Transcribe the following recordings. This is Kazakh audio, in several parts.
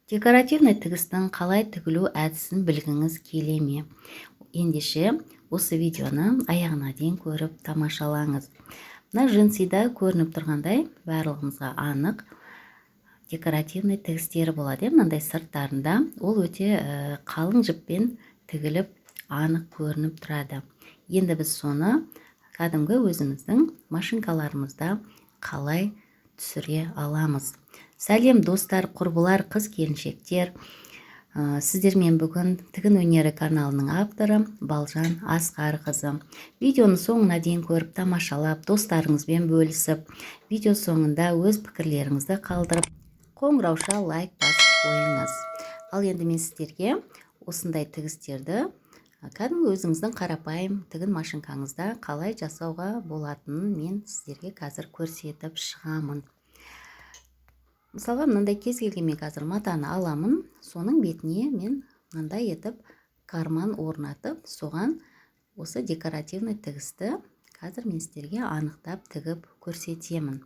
Декоративный тігістің қалай тігілу әдісін білгіңіз келе ме? Ендеше осы видеоны аяғына дейін көріп тамашалаңыз. Мына жынсида көрініп тұрғандай барлығымызға анық декоративный тігістері болады. Мынандай сырттарында ол өте қалың жіппен тігіліп анық көрініп тұрады. Енді біз соны кәдімгі өзіміздің машинкаларымызда қалай түсіре аламыз. Сәлем достар, құрбылар, қыз келіншектер. Сіздермен бүгін тігін өнері каналының авторы Балжан Асқарқызы. Видеоны соңына дейін көріп тамашалап, достарыңызбен бөлісіп, видео соңында өз пікірлеріңізді қалдырып, қоңырауша лайк басып қойыңыз. Ал енді мен сіздерге осындай тігістерді кәдімгі өзіңіздің қарапайым тігін машинкаңызда қалай жасауға болатынын мен сіздерге қазір көрсетіп шығамын. Мысалға, мынандай кез келген мен қазір матаны аламын, соның бетіне мен мынандай етіп карман орнатып, соған осы декоративный тігісті қазір мен сіздерге анықтап тігіп көрсетемін.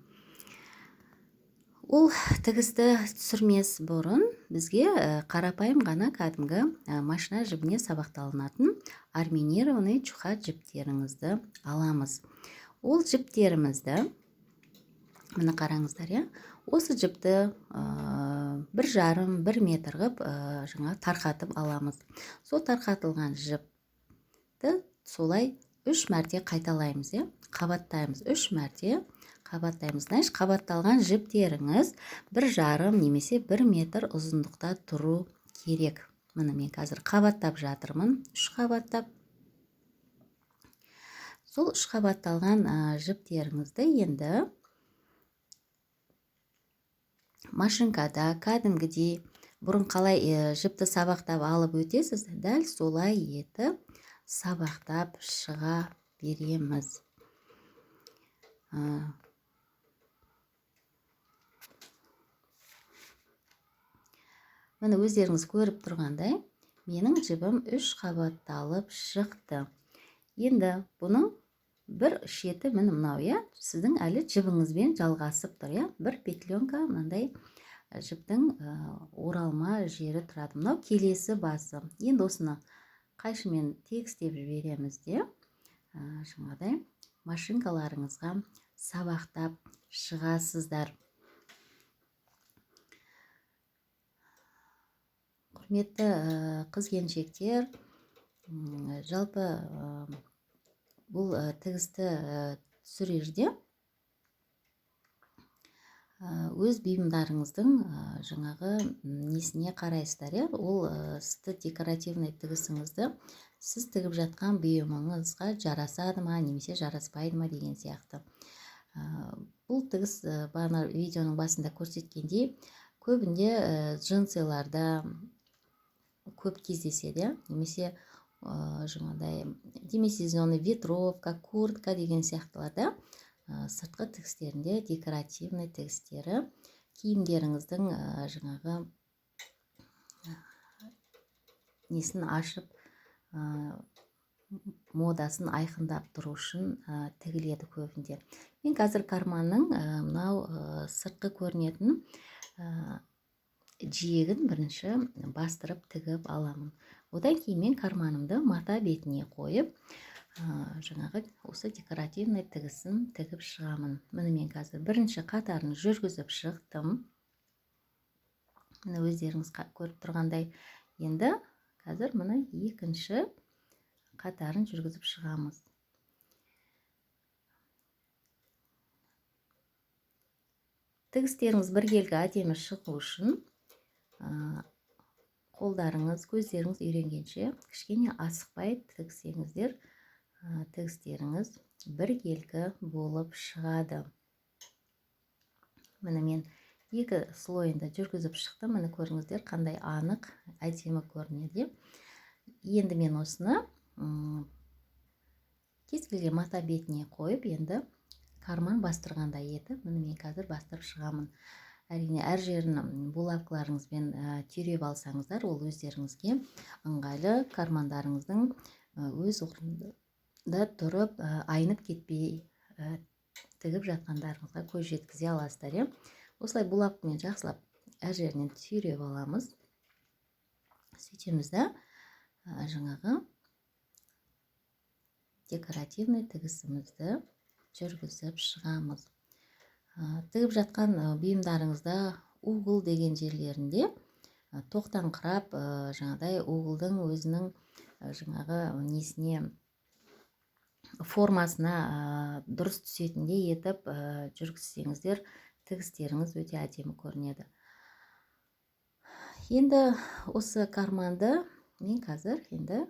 Ол тігісті түсірмес бұрын бізге қарапайым ғана кәдімгі машина жібіне сабақталынатын армированный чухат жіптеріңізді аламыз. Ол жіптерімізді, мына қараңыздар, осы жіпті 1,5-1 метр ғып тарқатып аламыз. Сол тарқатылған жіпті солай 3 мәрте қайталаймыз, қабаттаймыз, 3 мәрте қабаттаймыз. Значит, қабатталған жіптеріңіз 1,5 немесе 1 метр ұзындықта тұру керек. Міне мен қазір қабаттап жатырмын, 3 қабаттап. Сол 3 қабатталған жіптеріңізді енді машинкада кәдімгідей бұрын қалай жіпті сабақтап алып өтесіз, дәл солай етіп сабақтап шыға береміз. Міне өздеріңіз көріп тұрғандай, менің жібім 3 қабатталып шықты. Енді бұның бір шеті міне мынау, сіздің әлі жібіңізбен жалғасып тұр, бір петленка мынандай жіптің оралма жері тұрады. Мынау келесі басы. Енді осыны қайшымен тегістеп жібереміз де, жаңағыдай машинкаларыңызға сабақтап шығасыздар. Құрметті қыз келіншектер, жалпы бұл тігісті түсірерде өз бұйымдарыңыздың жаңағы несіне қарайсыздар, ол сізді декоративный тігісіңізді сіз тігіп жатқан бұйымыңызға жарасады ма, немесе жараспайды ма деген сияқты. Бұл тігіс бағана видеоның басында көрсеткендей, көбінде джинсыларда көп кездеседі, немесе жаңағыдай демисезонный ветровка, куртка деген сияқтыларда сыртқы тігістерінде декоративный тігістері киімдеріңіздің жаңағы несін ашып модасын айқындап тұру үшін тігіледі көбінде. Мен қазір карманның мынау сыртқы көрінетін жиегін бірінші бастырып тігіп аламын. Одан кейін мен карманымды мата бетіне қойып, жаңағы осы декоративный тігісін тігіп шығамын. Міне мен қазір бірінші қатарын жүргізіп шықтым. Міне өздеріңіз көріп тұрғандай, енді қазір міне екінші қатарын жүргізіп шығамыз. Тігістеріңіз біркелкі әдемі шығу үшін қолдарыңыз, көздеріңіз үйренгенше кішкене асықпай тігсеңіздер, тігістеріңіз біркелкі болып шығады. Міне мен екі слойында жүргізіп шықтым. Міне көріңіздер қандай анық, әдемі көрінеді. Енді мен осыны кез келген мата бетіне қойып, енді карман бастырғандай етіп, міне мен қазір бастырып шығамын. Әрине, әр жерін булавкаларыңызбен түйреп алсаңыздар, ол өздеріңізге ыңғайлы, кармандарыңыздың өз орнында тұрып, айнып кетпей тігіп жатқандарыңызға көз жеткізе аласыздар. Осылай булавкамен жақсылап әр жерінен түйреп аламыз. Сөйтеміз да жаңағы декоративный тігісімізді жүргізіп шығамыз. Тігіп жатқан бұйымдарыңызда угол деген жерлерінде тоқтаңқырап жаңағыдай уголдың өзінің жаңағы несіне формасына дұрыс түсетіндей етіп жүргізсеңіздер, тігістеріңіз өте әдемі көрінеді. Енді осы карманды мен қазір енді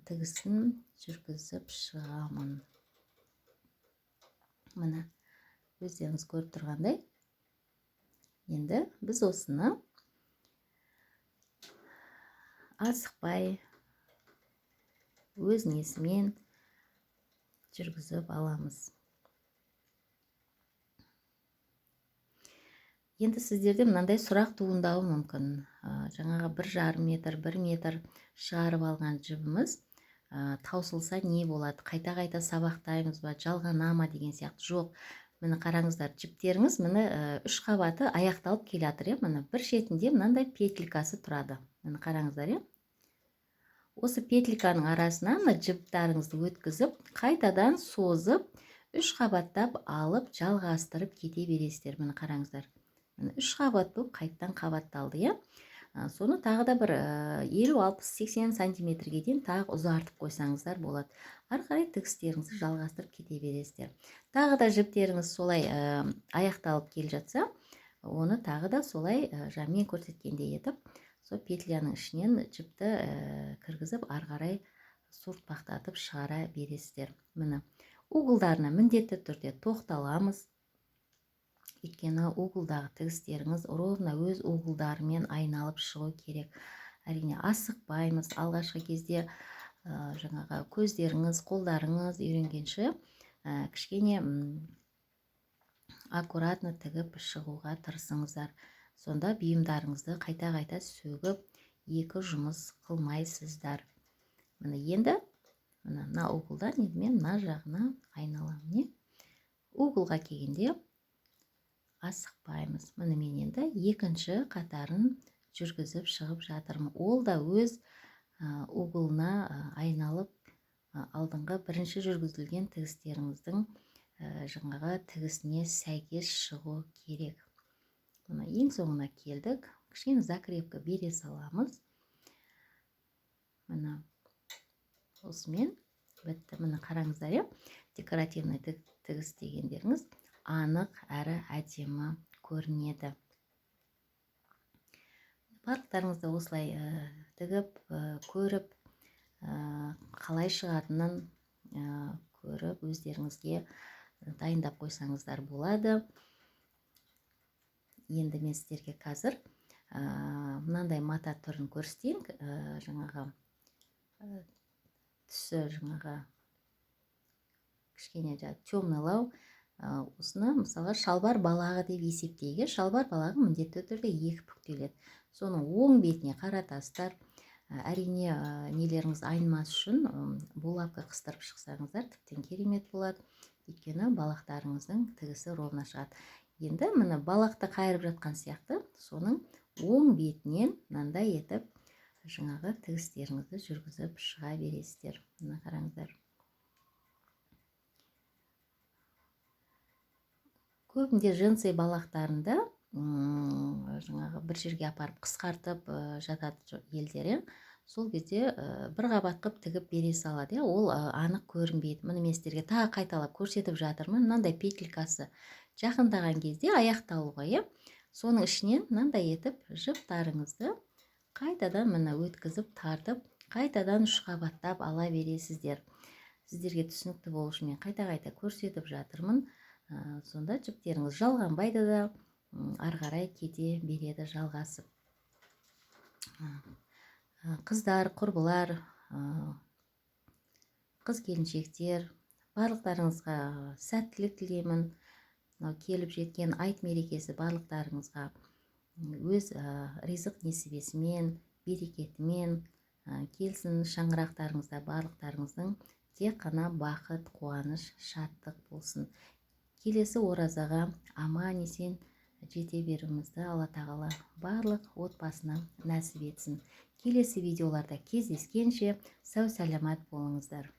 тігісін жүргізіп шығамын. Міне, өздеріңіз көріп тұрғандай, енді біз осыны асықпай өз несімен жүргізіп аламыз. Енді сіздерде мынандай сұрақ туындауы мүмкін. Жаңағы 1,5 метр, 1 метр шығарып алған жібіміз таусылса не болады? Қайта-қайта сабақтаймыз ба, жалғана ма деген сияқты. Жоқ. Міне қараңыздар, жіптеріңіз міне 3 қабаты аяқталып келе жатыр. Міне бір шетінде мынандай петликасы тұрады. Міне қараңыздар, осы петликаның арасына жіптарыңызды өткізіп, қайтадан созып, 3 қабаттап алып, жалғастырып кете бересіздер. Міне қараңыздар. 3 қабат болып қайттан қабатталды, Соны тағы да бір 50-60-80 сантиметрге дейін тағы ұзартып қойсаңыздар болады. Ары қарай тігістеріңізді жалғастырып кете бересіздер. Тағы да жіптеріңіз солай аяқталып келе жатса, оны тағы да солай мен көрсеткендей етіп, сол петляның ішінен жіпті кіргізіп, ары қарай суыртпақтатып шығара бересіздер. Міне, уголдарына міндетті түрде тоқталамыз. Өйткені уголдағы тігістеріңіз ровно өз уголдарымен айналып шығу керек. Әрине асықпаймыз. Алғашқы кезде жаңағы көздеріңіз, қолдарыңыз үйренгенше кішкене аккуратно тігіп шығуға тырысыңыздар. Сонда бұйымдарыңызды қайта-қайта сөгіп, екі жұмыс қылмайсыздар. Міне енді мына уголдан мен мына жағына айналамын. Уголға келгенде асықпаймыз. Міне мен енді екінші қатарын жүргізіп шығып жатырмын. Ол да өз уголына айналып алдыңғы бірінші жүргізілген тігістеріңіздің жаңағы тігісіне сәйкес шығу керек. Мына ең соңына келдік. Кішкене закрепка бере саламыз. Міне осымен бітті. Міне қараңыздар, декоративный тігіс дегендеріңіз анық әрі әдемі көрінеді. Барлықтарыңызды осылай тігіп, көріп, қалай шығатынын көріп, өздеріңізге дайындап қойсаңыздар болады. Енді мен сіздерге қазір мынандай мата түрін көрсетейін. Жаңағы түсі жаңағы кішкене темнылау. Осыны мысалға шалбар балағы деп есептейге. Шалбар балағы міндетті түрде 2 бүктеледі. Соның оң бетіне қаратастар. Әрине нелеріңіз айнымас үшін булавка қыстырып шықсаңыздар тіптен керемет болады. Өйткені балақтарыңыздың тігісі ровно шығады. Енді міне балақты қайырып жатқан сияқты, соның оң бетінен мынандай етіп жаңағы тігістеріңізді жүргізіп шыға бересіздер. Мына қараңыздар. Көбінде джинсы балақтарында жаңағы бір жерге апарып қысқартып жатады елдері. Сол кезде бір қабат қып тігіп бере салады. Ол анық көрінбейді. Міне мен сіздерге тағы қайталап көрсетіп жатырмын. Мынандай петликасы жақындаған кезде аяқталуға, соның ішінен мынандай етіп жіптарыңызды қайтадан міне өткізіп тартып, қайтадан 3 қабаттап ала бересіздер. Сіздерге түсінікті болу үшін мен қайта-қайта көрсетіп жатырмын. Сонда жіптеріңіз жалғанбайды да, ары қарай кете береді жалғасып. Қыздар, құрбылар, қыз келіншектер, барлықтарыңызға сәттілік тілеймін. Келіп жеткен айт мерекесі барлықтарыңызға өз ризық несібесімен, берекетімен келсін. Шаңырақтарыңызда барлықтарыңыздың тек қана бақыт, қуаныш, шаттық болсын. Келесі оразаға аман есен жете беруімізді Алла тағала барлық отбасына нәсіп етсін. Келесі видеоларда кездескенше сау саламат болыңыздар.